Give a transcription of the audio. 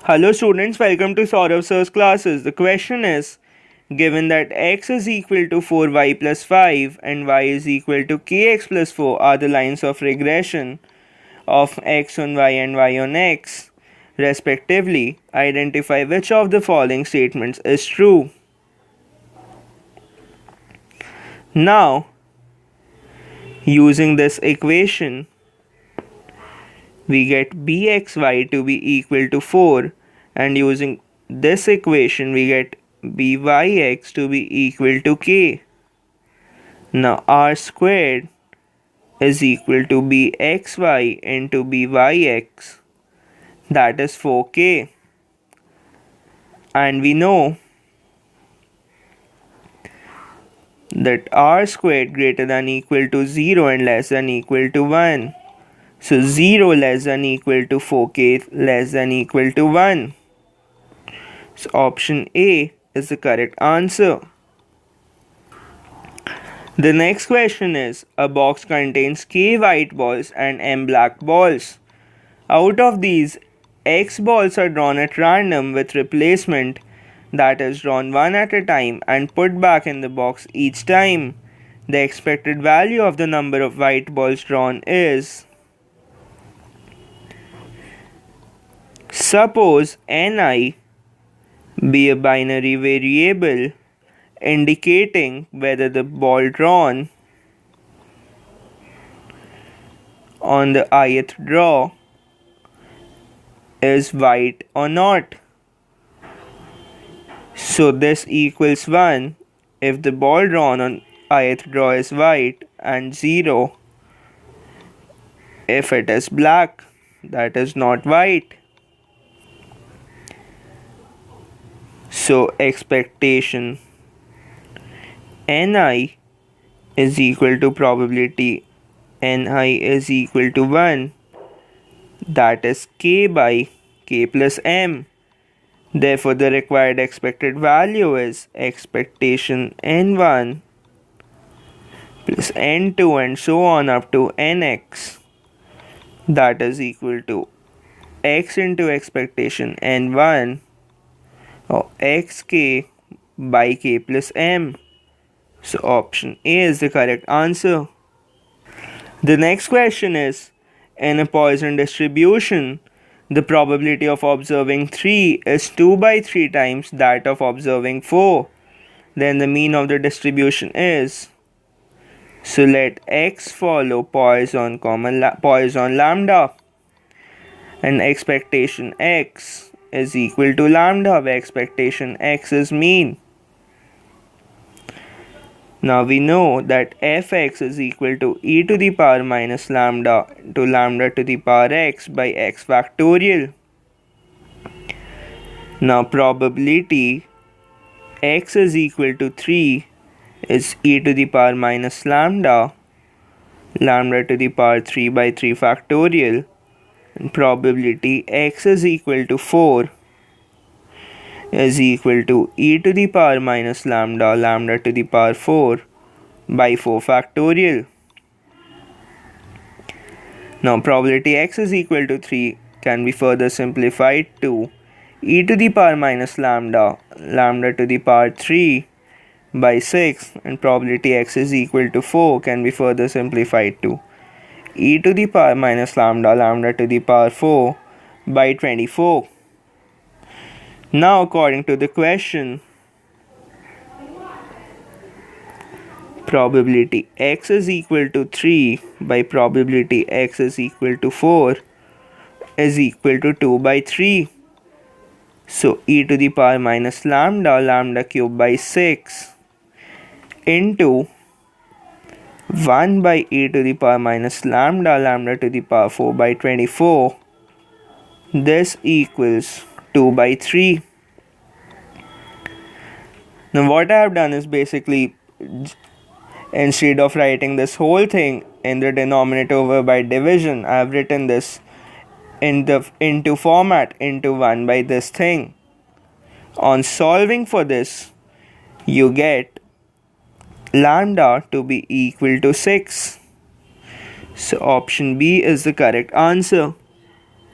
Hello students, welcome to Sourav sir's classes. The question is, given that x is equal to 4y plus 5 and y is equal to kx plus 4 are the lines of regression of x on y and y on x, respectively, identify which of the following statements is true. Now, using this equation, we get bxy to be equal to 4, and using this equation we get byx to be equal to k. Now r squared is equal to bxy into byx, that is 4k, and we know that r squared greater than equal to 0 and less than equal to 1. So 0 less than equal to 4k less than equal to 1. So option A is the correct answer. The next question is, a box contains k white balls and m black balls. Out of these, x balls are drawn at random with replacement, that is drawn one at a time and put back in the box each time. The expected value of the number of white balls drawn is, suppose ni be a binary variable indicating whether the ball drawn on the ith draw is white or not. So this equals 1 if the ball drawn on ith draw is white, and 0 if it is black, that is not white. So expectation ni is equal to probability ni is equal to 1, that is k by k plus m. Therefore the required expected value is expectation n1 plus n2 and so on up to nx, that is equal to x into expectation n1 or xk by k plus m. So option A is the correct answer. The next question is, in a Poisson distribution, the probability of observing 3 is 2 by 3 times that of observing 4. Then the mean of the distribution is, so let x follow Poisson lambda, and expectation x is equal to lambda, where expectation x is mean. Now we know that fx is equal to e to the power minus lambda to lambda to the power x by x factorial. Now probability x is equal to 3 is e to the power minus lambda to the power 3 by 3 factorial, and probability x is equal to 4 is equal to e to the power minus lambda to the power 4 by 4 factorial. Now probability x is equal to 3 can be further simplified to e to the power minus lambda to the power 3 by 6, and probability x is equal to 4 can be further simplified to e to the power minus lambda to the power 4 by 24. Now according to the question, probability x is equal to 3 by probability x is equal to 4 is equal to 2 by 3. So e to the power minus lambda cube by 6 into 1 by e to the power minus lambda to the power 4 by 24, this equals 2 by 3. Now what I have done is basically, instead of writing this whole thing in the denominator over by division, I have written this into format into 1 by this thing. On solving for this, you get lambda to be equal to 6. So option B is the correct answer.